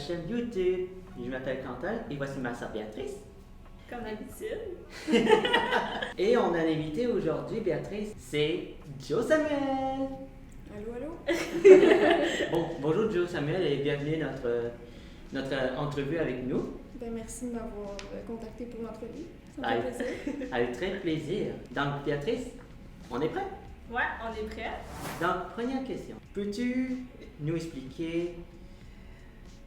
chaîne YouTube. Je m'appelle Quentin et voici ma sœur Béatrice. Comme d'habitude. Et on a l'invité aujourd'hui, Béatrice, c'est Joe Samuel. Allô, allô? Bonjour Joe Samuel et bienvenue à notre entrevue avec nous. Ben, merci de m'avoir contacté pour l'entrevue. Ça me fait plaisir. Avec très plaisir. Donc, Béatrice, on est prêt? Ouais, on est prêt. Donc, première question. Peux-tu nous expliquer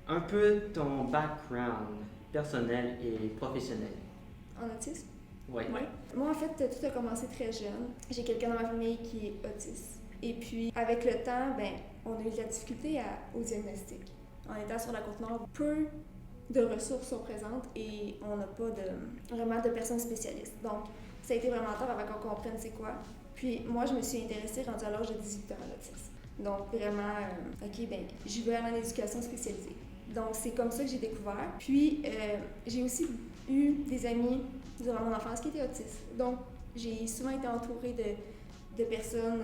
un peu ton background personnel et professionnel? En autisme? Oui. Ouais. Moi, en fait, tout a commencé très jeune. J'ai quelqu'un dans ma famille qui est autiste. Et puis, avec le temps, ben, on a eu de la difficulté au diagnostic. En étant sur la Côte-Nord, peu de ressources sont présentes et on n'a pas vraiment de personnes spécialistes. Donc, ça a été vraiment tard avant qu'on comprenne c'est quoi. Puis, moi, je me suis intéressée rendue à l'âge de 18 ans à l'autisme. Donc, vraiment, OK, ben, je vais aller en éducation spécialisée. Donc, c'est comme ça que j'ai découvert. Puis, j'ai aussi eu des amis durant mon enfance qui étaient autistes. Donc, j'ai souvent été entourée de personnes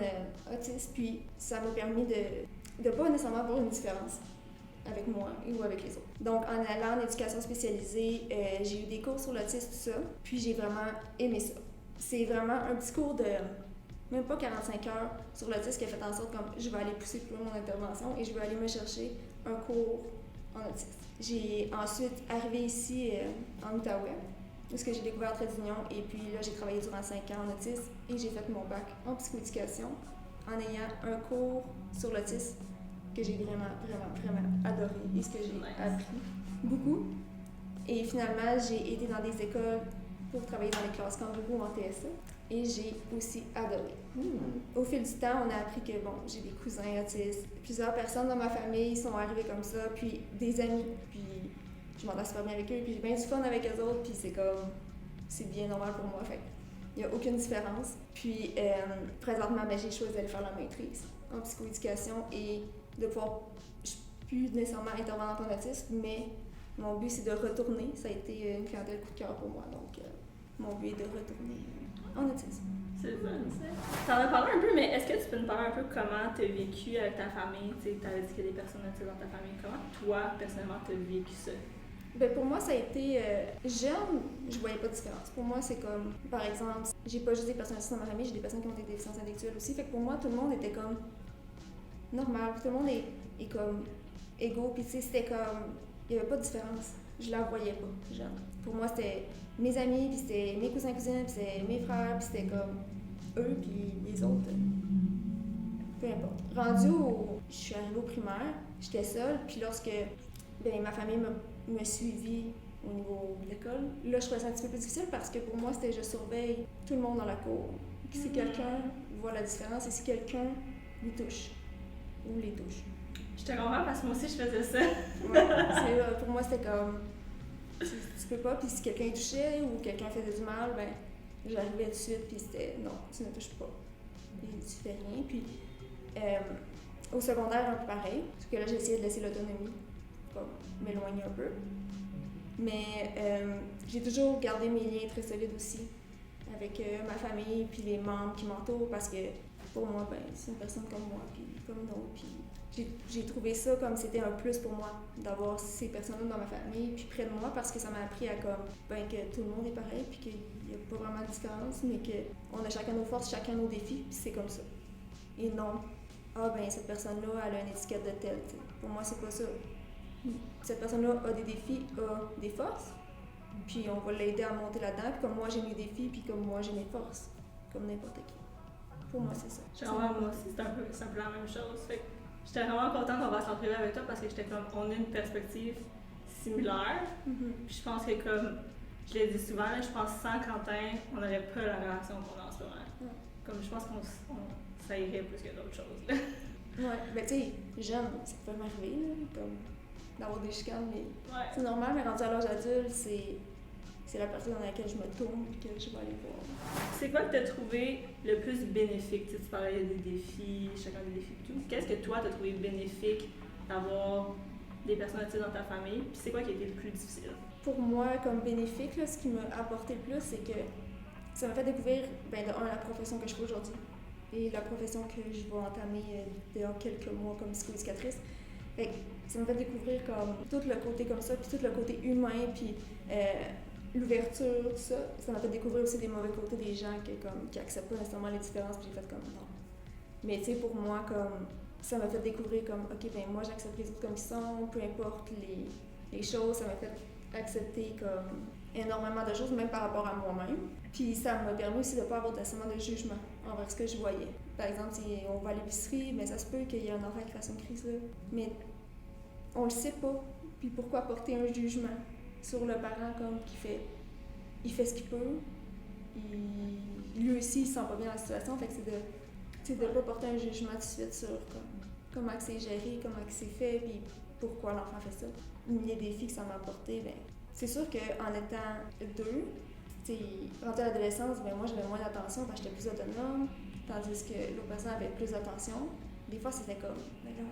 autistes, puis ça m'a permis de pas nécessairement avoir une différence avec moi ou avec les autres. Donc, en allant en éducation spécialisée, j'ai eu des cours sur l'autisme, tout ça, puis j'ai vraiment aimé ça. C'est vraiment un petit cours de même pas 45 heures sur l'autisme qui a fait en sorte que je vais aller pousser plus loin mon intervention et je vais aller me chercher un cours en autisme. J'ai ensuite arrivé ici en Outaouais, où j'ai découvert Trait d'Union, et puis là, j'ai travaillé durant 5 ans en autisme et j'ai fait mon bac en psychoéducation en ayant un cours sur l'autisme que j'ai vraiment, vraiment, vraiment adoré et ce que j'ai appris beaucoup. Et finalement, j'ai été dans des écoles pour travailler dans les classes kangourous en TSA et j'ai aussi adoré. Au fil du temps, on a appris que, bon, j'ai des cousins autistes, plusieurs personnes dans ma famille sont arrivées comme ça, puis des amis, puis je m'entends super bien avec eux, puis j'ai bien du fun avec eux autres, puis c'est bien normal pour moi, fait il n'y a aucune différence. Puis présentement, ben, j'ai choisi d'aller faire la maîtrise en psychoéducation et de pouvoir, je suis plus nécessairement intervenante en autisme, mais mon but c'est de retourner, ça a été une clientèle coup de cœur pour moi, donc mon but est de retourner en autisme. C'est le fun, ça. T'en as parlé un peu, mais est-ce que tu peux nous parler un peu comment tu as vécu avec ta famille? Tu as dit qu'il y a des personnes autistes dans ta famille. Comment toi, personnellement, tu as vécu ça? Ben pour moi, ça a été jeune, je voyais pas de différence. Pour moi, c'est comme, par exemple, j'ai pas juste des personnes autistes dans ma famille, j'ai des personnes qui ont des déficiences intellectuelles aussi. Fait que pour moi, tout le monde était comme normal, tout le monde est comme égaux, puis tu sais, c'était comme, il y avait pas de différence. Je la voyais pas, jeune. Pour moi, c'était mes amis, puis c'était mes cousins, cousines, puis c'était mes frères, puis c'était comme eux, puis les autres. Peu importe. Je suis arrivée au primaire, j'étais seule, puis lorsque ma famille me suivi au niveau de l'école, là, je trouvais ça un petit peu plus difficile parce que pour moi, c'était je surveille tout le monde dans la cour. Si quelqu'un voit la différence et si quelqu'un lui touche ou les touche. Je te comprends parce que moi aussi, je faisais ça. Ouais, pour moi, c'était comme tu peux pas, puis si quelqu'un touchait ou quelqu'un faisait du mal, ben j'arrivais tout de suite, puis c'était non, tu ne touches pas. Et tu fais rien. Puis au secondaire, un peu pareil, parce que là, j'ai essayé de laisser l'autonomie, comme m'éloigner un peu. Mais j'ai toujours gardé mes liens très solides aussi avec ma famille, puis les membres qui m'entourent, parce que pour moi, ben, c'est une personne comme moi, puis comme d'autres. Puis j'ai trouvé ça comme c'était un plus pour moi d'avoir ces personnes-là dans ma famille puis près de moi parce que ça m'a appris à que tout le monde est pareil puis qu'il n'y a pas vraiment de différence mais qu'on a chacun nos forces, chacun nos défis puis c'est comme ça. Et non, cette personne-là elle a une étiquette de telle. T'sais. Pour moi c'est pas ça. Cette personne-là a des défis, a des forces puis on va l'aider à monter là-dedans puis comme moi j'ai mes défis puis comme moi j'ai mes forces comme n'importe qui. Pour moi c'est ça. Moi aussi c'est un peu la même chose. Fait que j'étais vraiment contente qu'on va s'entraîner avec toi parce que j'étais comme, on a une perspective similaire. Puis je pense que comme, je l'ai dit souvent, là, je pense sans Quentin, on n'aurait pas la relation qu'on a en ce moment. Comme je pense ça irait plus que d'autres choses. Là. Ouais, ben tu sais, jeune, ça peut m'arriver, là, comme d'avoir des chicanes, mais c'est normal, mais rendu à l'âge adulte, c'est la personne dans laquelle je me tourne et que je vais aller voir. C'est quoi que tu as trouvé le plus bénéfique? Tu parlais des défis, chacun des défis et tout. Qu'est-ce que toi, tu as trouvé bénéfique d'avoir des personnes autistes dans ta famille? Puis c'est quoi qui a été le plus difficile? Pour moi, comme bénéfique, là, ce qui m'a apporté le plus, c'est que ça m'a fait découvrir, la profession que je fais aujourd'hui et la profession que je vais entamer dans quelques mois comme psychoéducatrice. Fait que ça me fait découvrir comme tout le côté comme ça, puis tout le côté humain, puis l'ouverture, tout ça. Ça m'a fait découvrir aussi des mauvais côtés des gens qui acceptent pas nécessairement les différences, puis j'ai fait comme non. Mais tu sais, pour moi, comme ça m'a fait découvrir comme ok, ben moi j'accepte les autres comme ils sont, peu importe les choses, ça m'a fait accepter comme énormément de choses, même par rapport à moi-même. Puis ça m'a permis aussi de ne pas avoir nécessairement de jugement envers ce que je voyais. Par exemple, si on va à l'épicerie, mais ça se peut qu'il y ait un enfant qui fasse une crise là. Mais on le sait pas. Puis pourquoi porter un jugement sur le parent comme il fait ce qu'il peut. Lui aussi, il se sent pas bien dans la situation. Fait que c'est de ne pas porter un jugement tout de suite sur comment c'est géré, comment c'est fait, puis pourquoi l'enfant fait ça. Les défis que ça m'a apporté, ben, c'est sûr qu'en étant deux, rentré à l'adolescence, ben moi j'avais moins d'attention parce que j'étais plus autonome, tandis que l'autre personne avait plus d'attention. Des fois c'était comme, ben là,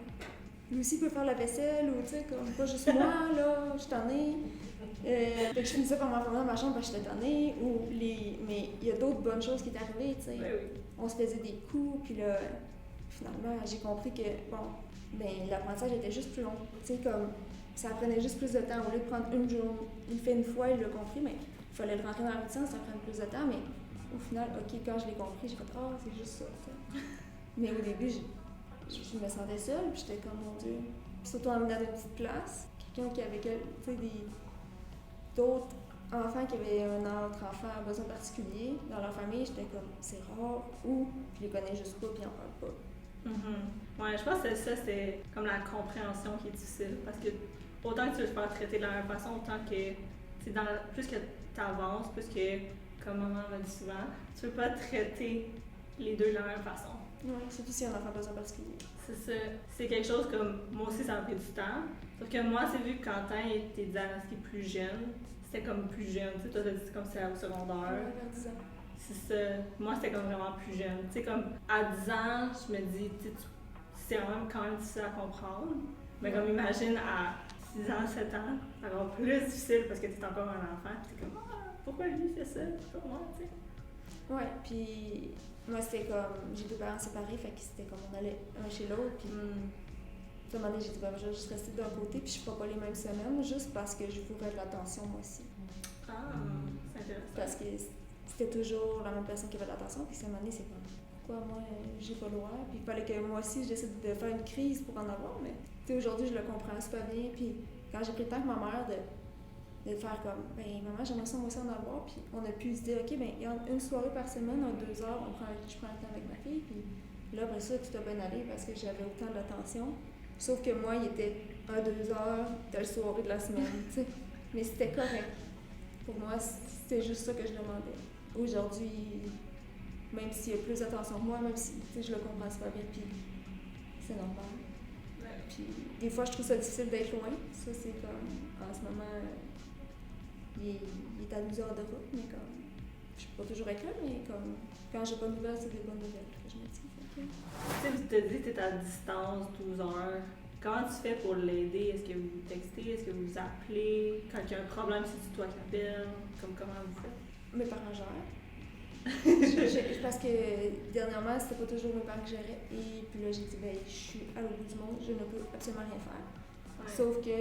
lui aussi peut faire la vaisselle, ou tu sais, comme pas juste moi, là, je suis tannée. Fait que je finissais par m'enfermer dans ma chambre parce que j'étais tannée, mais il y a d'autres bonnes choses qui est arrivées, tu sais. Oui. On se faisait des coups, puis là, finalement, j'ai compris que, bon, ben l'apprentissage était juste plus long. Tu sais, comme, ça prenait juste plus de temps. Au lieu de prendre une journée, il fait une fois, il l'a compris, mais il fallait le rentrer dans la routine, ça prenait plus de temps, mais au final, ok, quand je l'ai compris, j'ai fait « Ah, c'est juste ça », Mais au début, je me sentais seule, puis j'étais comme « Mon Dieu ». Puis surtout en venant dans une petite place, quelqu'un qui avait, tu sais, d'autres enfants qui avaient un autre enfant à besoin particulier dans leur famille, j'étais comme « C'est rare » ou « Je les connais juste pas, puis ils en parlent pas ». Ouais, je pense que ça, c'est comme la compréhension qui est difficile, parce que autant que tu veux te faire traiter de la même façon, autant que plus que tu avances, plus que, comme maman m'a dit souvent, tu peux pas traiter les deux de la même façon. Oui, surtout si un enfant a besoin particulier. C'est ça. C'est quelque chose comme, moi aussi ça m'a pris du temps, sauf que moi, c'est vu que Quentin était diagnostiqué plus jeune, c'était comme plus jeune, tu sais, toi t'as dit comme c'est au secondaire. Ouais, vers 10 ans. C'est ça. Moi, c'était comme vraiment plus jeune. Tu sais, comme à 10 ans, je me dis, tu sais, c'est quand même difficile à comprendre. Mais comme imagine à 6 ans, 7 ans, c'est encore plus difficile parce que tu es encore un enfant. Tu es comme, pourquoi lui fait ça? C'est pas moi, tu sais. Ouais, puis moi, c'était comme, j'ai deux parents séparés, fait que c'était comme on allait un chez l'autre. Puis à un moment donné, j'ai dit, ben, je vais juste rester d'un côté, puis je ferai pas les mêmes semaines, juste parce que je voudrais de l'attention, moi aussi. Ah, c'est intéressant. Parce que c'était toujours la même personne qui avait de l'attention, puis à un moment donné, c'est comme, pourquoi moi, j'ai pas le droit? Puis il fallait que moi aussi, je décide de faire une crise pour en avoir, mais tu sais, aujourd'hui, je le comprends super bien, puis quand j'ai pris le temps que ma mère de faire comme, ben maman, j'aimerais ça moi aussi en avoir, puis on a pu se dire, ok, ben il y a une soirée par semaine, en 2 heures, je prends le temps avec ma fille, puis là, après ça, tout a bien allé parce que j'avais autant d'attention. Sauf que moi, il était à 2 heures, telle soirée de la semaine, tu sais. Mais c'était correct. Pour moi, c'était juste ça que je demandais. Aujourd'hui, même s'il y a plus d'attention que moi, même si je le comprends super bien, puis c'est normal. Ouais. Puis des fois, je trouve ça difficile d'être loin. Ça, c'est comme, en ce moment, il est à 12 heures de route, mais comme, je peux pas toujours être là, mais comme, quand j'ai pas de nouvelles, c'est des bonnes nouvelles que je me dis. Tu sais, tu te dis que tu es à distance 12 heures. Comment tu fais pour l'aider? Est-ce que vous textez? Est-ce que vous appelez? Quand il y a un problème, c'est toi qui appelles? Comment vous faites? Mes parents gèrent. Parce que dernièrement, c'était pas toujours mes parents qui géraient. Et puis là, j'ai dit, ben, je suis à l'autre bout du monde, je ne peux absolument rien faire. Ouais. Sauf que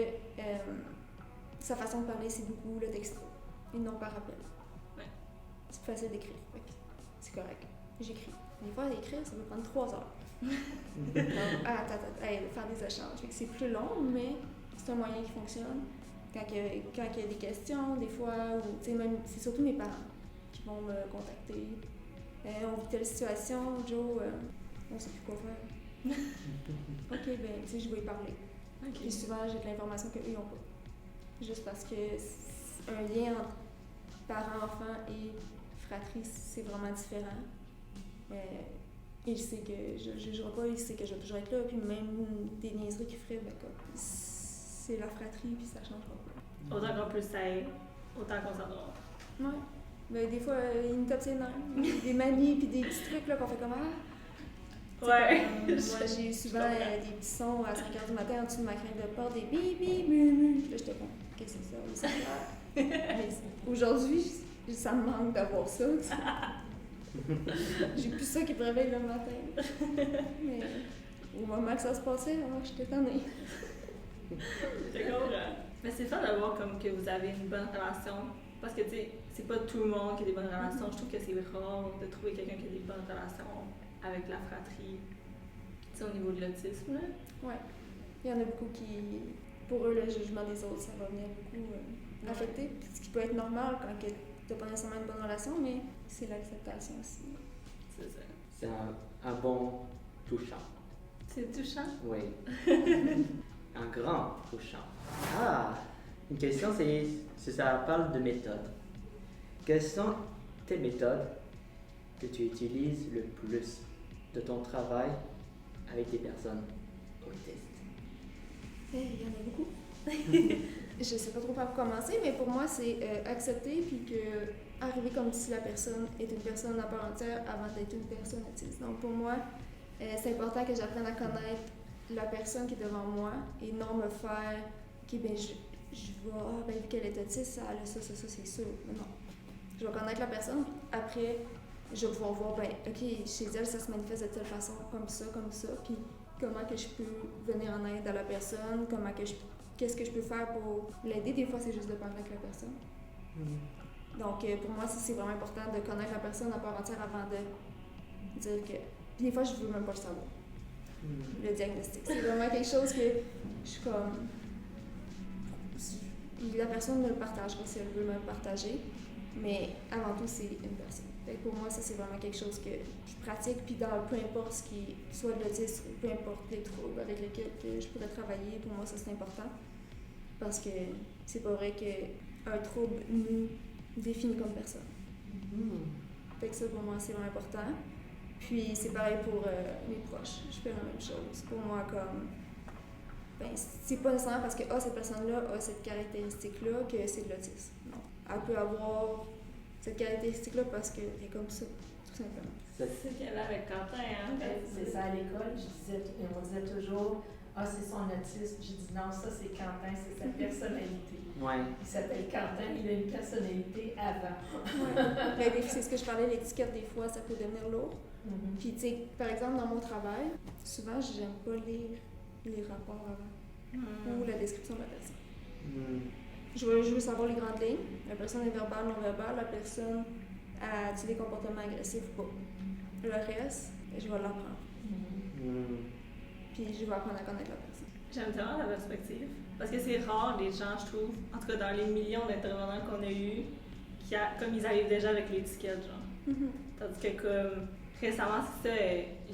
sa façon de parler, c'est beaucoup le texto et non par appel. Ouais. C'est plus facile d'écrire. C'est correct. J'écris. Des fois, écrire, ça peut prendre 3 heures. Faire des échanges. Fait que c'est plus long, mais c'est un moyen qui fonctionne. Quand il y a des questions, des fois, ou même, c'est surtout mes parents qui vont me contacter. On vit telle situation, Joe, on sait plus quoi faire. Ok, ben, je vais y parler. Okay. Et souvent, j'ai de l'information qu'eux n'ont pas. Juste parce que un lien entre parents-enfants et fratrie, c'est vraiment différent. Il sait que je ne jugerai pas, il sait que je vais toujours être là, puis même des niaiseries qu'il ferait, ben, c'est la fratrie, puis ça ne changera pas. Autant qu'on peut s'aider, autant qu'on s'adore. Ouais. Ben, des fois, il nous tape ses nerfs, des manies, puis des petits trucs là, qu'on fait comme ah. Ouais. Moi, j'ai eu souvent des petits sons à 5h du matin en dessous de ma crainte de porte, des bip, bip, bip. Là, j'étais bon, qu'est-ce que c'est ça? Mais aujourd'hui, ça me manque d'avoir ça. J'ai plus ça qui me réveille le matin. Mais au moment que ça se passait, j'étais tannée. Je comprends. Mais c'est fun de voir comme que vous avez une bonne relation. Parce que, tu sais, c'est pas tout le monde qui a des bonnes relations. Je trouve que c'est rare de trouver quelqu'un qui a des bonnes relations avec la fratrie. Tu sais, au niveau de l'autisme, là. Ouais. Il y en a beaucoup qui, pour eux, le jugement des autres, ça va venir beaucoup affecter. Ce qui peut être normal quand tu n'as pas nécessairement une bonne relation, mais c'est l'acceptation aussi. C'est ça. C'est un bon touchant. C'est touchant? Oui. Un grand touchant. Ah, une question, c'est si ça parle de méthode. Quelles sont tes méthodes que tu utilises le plus de ton travail avec des personnes autistes? Il y en a beaucoup. Je sais pas trop par où commencer, mais pour moi, c'est accepter puis que arriver comme si la personne est une personne à part entière avant d'être une personne autiste. Donc pour moi, c'est important que j'apprenne à connaître la personne qui est devant moi et non me faire ok, ben je vois, ben vu qu'elle est autiste, elle a ça, c'est sûr. Mais non. Je vais connaître la personne. Après, je vais pouvoir voir, ben ok, chez elle, ça se manifeste de telle façon, comme ça, puis comment que je peux venir en aide à la personne, qu'est-ce que je peux faire pour l'aider. Des fois, c'est juste de parler avec la personne. Donc, pour moi, c'est vraiment important de connaître la personne à part entière avant de dire que... Puis des fois, je veux même pas le savoir. Le diagnostic. C'est vraiment quelque chose que je suis comme... La personne me le partagera si elle veut me le partager, mais avant tout, c'est une personne. Fait que pour moi, ça, c'est vraiment quelque chose que je pratique, puis dans peu importe ce qui soit de l'autisme, peu importe les troubles avec lesquels que je pourrais travailler, pour moi, ça, c'est important. Parce que c'est pas vrai qu'un trouble nous définit comme personne. Fait que ça, pour moi, c'est vraiment important. Puis c'est pareil pour mes proches. Je fais la même chose. Pour moi, comme... Ben, c'est pas nécessairement parce que cette personne-là a cette caractéristique-là que c'est de l'autisme. Non. Elle peut avoir cette caractéristique-là parce qu'elle est comme ça, tout simplement. C'est ce qu'elle a avec Quentin, hein? C'est ça à l'école. On disait toujours, c'est son autisme. J'ai dit non, ça c'est Quentin, c'est sa personnalité. Ouais. Il s'appelle Quentin, il a une personnalité avant. Ouais. Ben, c'est ce que je parlais, l'étiquette, des fois, ça peut devenir lourd. Puis, tu sais, par exemple, dans mon travail, souvent, j'aime pas lire les rapports avant ou la description de la personne. Je veux savoir les grandes lignes. La personne est verbale, non verbale. La personne a-t-il des comportements agressifs ou pas. Le reste, je vais l'apprendre. Puis je vais apprendre à connaître la personne. J'aime tellement ta perspective. Parce que c'est rare, les gens, je trouve, en tout cas dans les millions d'intervenants qu'on a eus, comme ils arrivent déjà avec l'étiquette, genre. Tandis que comme récemment, c'est ça,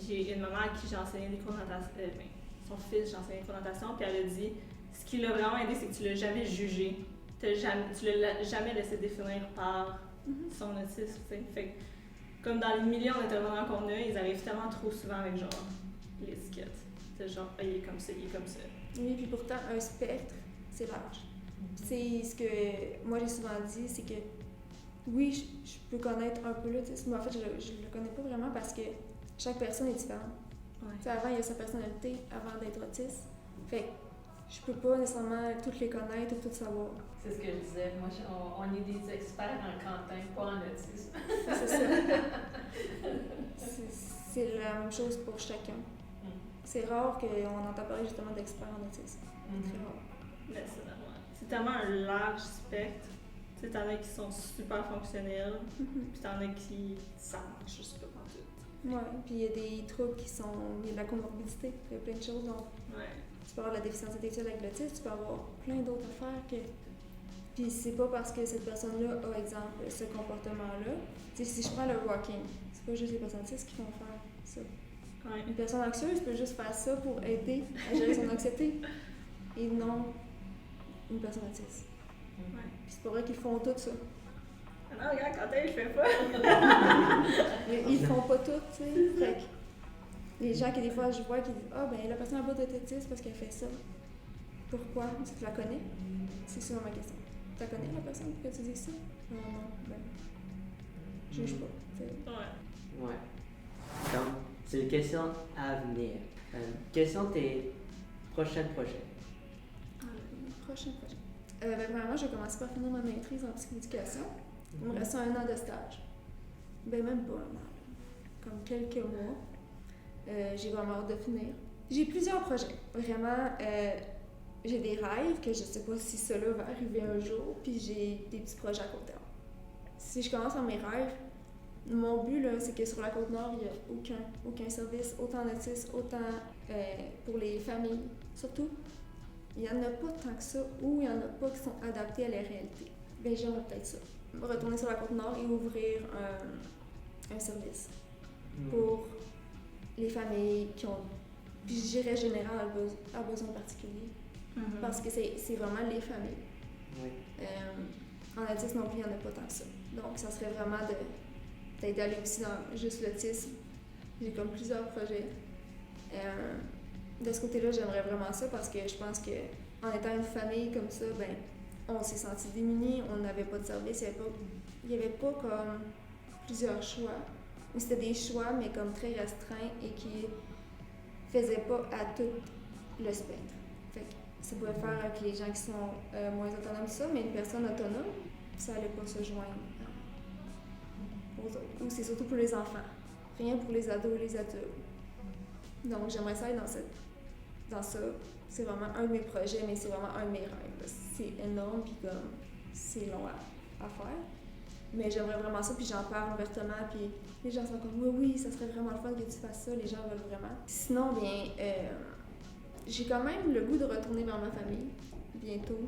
j'ai une maman à qui j'ai enseigné des cours de natation, son fils, j'ai enseigné des cours de natation, puis elle a dit, ce qui l'a vraiment aidé, c'est que tu l'as jamais jugé. Tu l'as jamais laissé définir par son autisme, tu sais. Fait que, comme dans les millions d'intervenants qu'on a, ils arrivent tellement trop souvent avec genre l'étiquette. C'est genre, il est comme ça, il est comme ça. Oui, puis pourtant, un spectre, c'est l'âge. C'est ce que moi j'ai souvent dit, c'est que oui, je peux connaître un peu l'autisme, mais en fait, je le connais pas vraiment parce que chaque personne est différente. Ouais. Avant, il y a sa personnalité avant d'être autiste. Fait que je peux pas nécessairement toutes les connaître ou toutes savoir. C'est ce que je disais. Moi, on est des experts en Quentin, pas en autisme. C'est ça. C'est la même chose pour chacun. C'est rare qu'on entend parler justement d'experts en autisme. Très rare. Mais c'est tellement un large spectre. Tu sais, t'en as qui sont super fonctionnels, puis t'en as qui ça marche juste pas en tout. Ouais, puis il y a des troubles il y a de la comorbidité, il y a plein de choses. Donc, tu peux avoir la déficience intellectuelle avec l'autisme, tu peux avoir plein d'autres affaires que. Puis c'est pas parce que cette personne-là a, exemple, ce comportement-là. Tu sais, si je prends le walking, c'est pas juste les personnes autistes qui vont faire ça. Ouais. Une personne anxieuse peut juste faire ça pour aider à gérer son anxiété et non une personne autiste. Ouais. Puis c'est pas vrai qu'ils font tout ça. Ah non, regarde, Quentin, il le fait pas. Ils font pas tout, tu sais. Fait que les gens qui, des fois, je vois qui disent ben la personne a pas d'autisme parce qu'elle fait ça. Pourquoi? Est-ce que tu la connais? C'est souvent ma question. Tu la connais, la personne, pourquoi tu dis ça? Non, ben. Juge pas, tu sais. Ouais. Donc, c'est une question à venir. Quels sont tes prochains projets? Prochain projet. Vraiment, je vais commencer par finir ma maîtrise en psychoéducation. Il me reste 1 an de stage. Ben même pas un an. Comme quelques mois. J'ai vraiment hâte de finir. J'ai plusieurs projets. Vraiment, j'ai des rêves que je sais pas si cela va arriver un jour, puis j'ai des petits projets à court terme. Si je commence dans mes rêves, mon but, là, c'est que sur la Côte-Nord, il n'y a aucun service, autant d'autistes, autant pour les familles, surtout. Il n'y en a pas tant que ça, ou il n'y en a pas qui sont adaptés à la réalité. Bien, j'aimerais peut-être ça. Retourner sur la Côte-Nord et ouvrir un service pour les familles qui ont, puis je dirais général, à besoin particulier. Parce que c'est vraiment les familles. Oui. En autisme non plus, il n'y en a pas tant que ça. Donc, ça serait vraiment peut-être d'aller aussi dans juste l'autisme. J'ai comme plusieurs projets. De ce côté-là, j'aimerais vraiment ça parce que je pense qu'en étant une famille comme ça, ben, on s'est senti démunis, on n'avait pas de service, il n'y avait pas comme plusieurs choix. Ou c'était des choix, mais comme très restreints et qui faisaient pas à tout le spectre. Fait que ça pouvait faire avec les gens qui sont moins autonomes, ça, mais une personne autonome, ça allait pas se joindre aux autres. Ou c'est surtout pour les enfants, rien pour les ados et les adultes. Donc j'aimerais ça être dans ça. C'est vraiment un de mes projets, mais c'est vraiment un de mes rêves. C'est énorme, puis comme c'est long à faire. Mais j'aimerais vraiment ça, puis j'en parle ouvertement, puis les gens sont comme oui, ça serait vraiment le fun que tu fasses ça, les gens veulent vraiment. Sinon, bien, j'ai quand même le goût de retourner vers ma famille bientôt.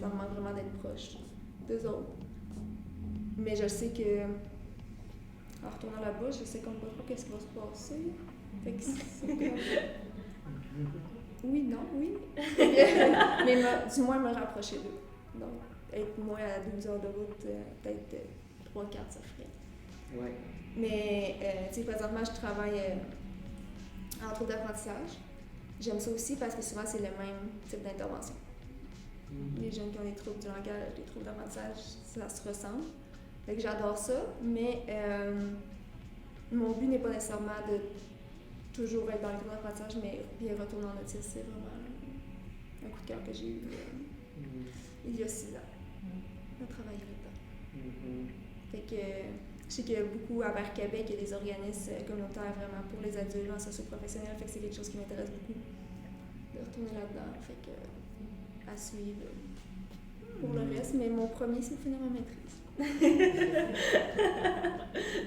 Ça me demande vraiment d'être proche d'eux autres. Mais je sais que, en retournant là-bas, je sais qu'on ne voit pas qu'est-ce qui va se passer. Fait que c'est comme... Oui, non, oui. Mais du moins me rapprocher d'eux. Donc, être moins à 12 heures de route, peut-être 3-4, ça ferait. Ouais. Mais, tu sais, présentement, je travaille en trouble d'apprentissage. J'aime ça aussi parce que souvent, c'est le même type d'intervention. Les jeunes qui ont des troubles du langage, des troubles d'apprentissage, ça se ressemble. Fait que j'adore ça, mais mon but n'est pas nécessairement de toujours être dans les troubles d'apprentissage, mais bien retourner en autisme, c'est vraiment un coup de cœur que j'ai eu il y a 6 ans. À travailler là-dedans. Fait que je sais qu'il y a beaucoup à vers Québec, il y a des organismes communautaires vraiment pour les adultes en socio-professionnel, fait que c'est quelque chose qui m'intéresse beaucoup de retourner là-dedans. Fait que à suivre pour le reste, mais mon premier, c'est de finir ma maîtrise.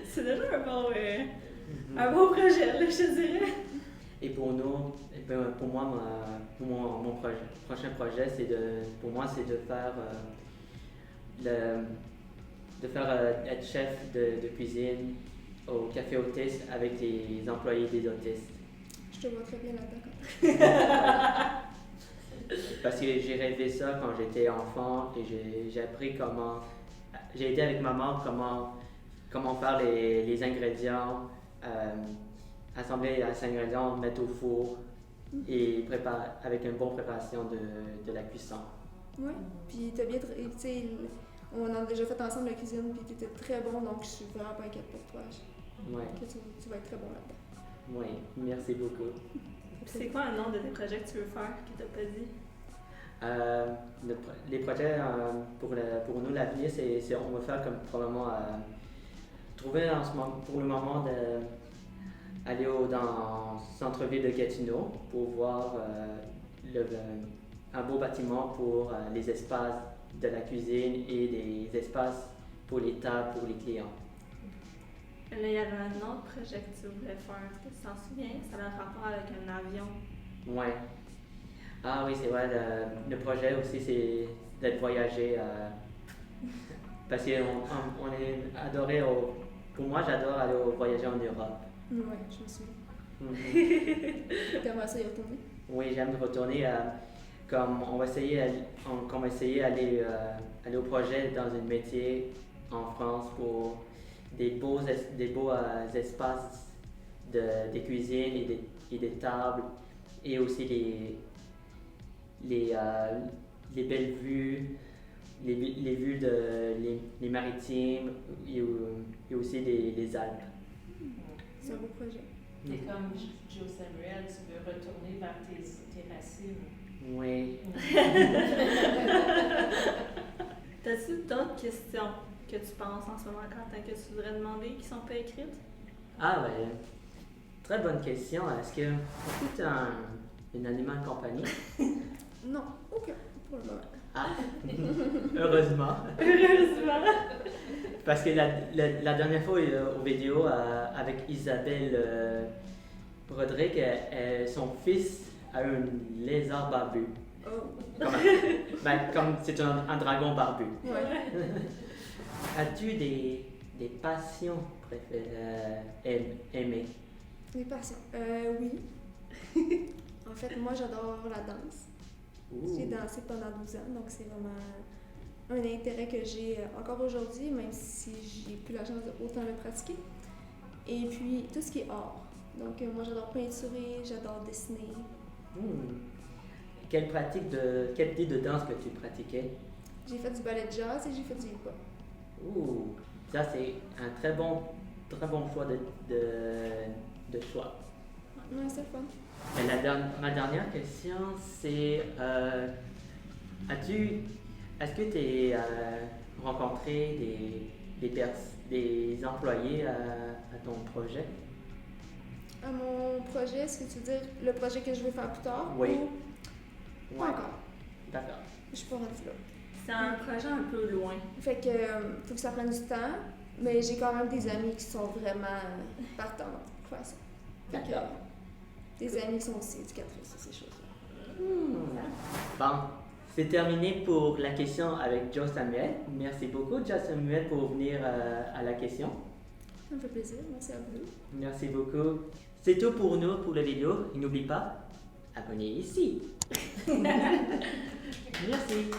C'est déjà un bon projet, là, je te dirais. Et pour nous, pour moi, mon prochain projet, pour moi, c'est de faire être chef de cuisine au Café Autiste avec les employés des autistes. Je te vois très bien là-dedans. Parce que j'ai rêvé ça quand j'étais enfant et j'ai appris j'ai aidé avec maman comment faire les ingrédients, assembler les ingrédients, mettre au four et préparer avec une bonne préparation de la cuisson. Oui, puis t'as bien, tu sais, on a déjà fait ensemble la cuisine, puis t'étais très bon, donc je suis vraiment pas inquiète pour toi. Ouais. Que tu vas être très bon là-dedans. Oui, merci beaucoup. C'est quoi un nom de tes projets que tu veux faire, que t'as pas dit? Les projets pour nous, l'avenir, on va faire comme probablement trouver pour le moment aller dans le centre-ville de Gatineau pour voir un beau bâtiment pour les espaces de la cuisine et des espaces pour les tables pour les clients. Là, il y avait un autre projet que tu voulais faire, est-ce que tu t'en souviens? Ça avait un rapport avec un avion. Ouais. Ah oui, c'est vrai, le projet aussi, c'est d'être voyager. Parce qu'on est adoré pour moi, j'adore aller voyager en Europe. Oui, je me souviens. T'aimerais ça y retourner? Oui, j'aime retourner. Comme on va essayer d'aller au projet dans un métier en France pour des beaux espaces de cuisine et des tables et aussi les belles vues, les vues les maritimes et aussi les Alpes. C'est un beau projet. Et comme Joe Samuel, tu veux retourner vers tes racines. Oui. T'as-tu d'autres questions que tu penses en ce moment, Quentin, que tu voudrais demander qui sont pas écrites? Ah ben, très bonne question. Est-ce que tu as un animal de compagnie? Non, aucun pour le moment. Ah, heureusement. Heureusement. Parce que la dernière fois aux vidéos avec Isabelle Broderick, son fils a un lézard barbu. Oh. Comme c'est un dragon barbu. Ouais. As-tu des passions préférées aimées? Des passions. Oui. En fait, moi, j'adore la danse. J'ai dansé pendant 12 ans, donc c'est vraiment un intérêt que j'ai encore aujourd'hui, même si j'ai plus la chance de autant le pratiquer. Et puis, tout ce qui est art. Donc, moi, j'adore peinturer, j'adore dessiner. Quel type de danse que tu pratiquais? J'ai fait du ballet de jazz et j'ai fait du hip-hop. Ça c'est un très bon choix de choix. Ouais, c'est fun. Et ma dernière question c'est est-ce que tu as rencontré des employés à ton projet? À mon projet, est-ce que tu veux dire le projet que je vais faire plus tard? Oui. Ou... Pas encore. D'accord. Je suis pas rendue là. C'est un projet un peu loin. Fait que faut que ça prenne du temps, mais j'ai quand même des amis qui sont vraiment partants pour faire ça. Fait que, D'accord. des amis qui sont aussi éducatrices de ces choses-là. Bon, c'est terminé pour la question avec Joe Samuel. Merci beaucoup, Joe Samuel, pour venir à la question. Ça me fait plaisir, merci à vous. Merci beaucoup. C'est tout pour nous, pour la vidéo. Et n'oublie pas, abonnez ici. Merci.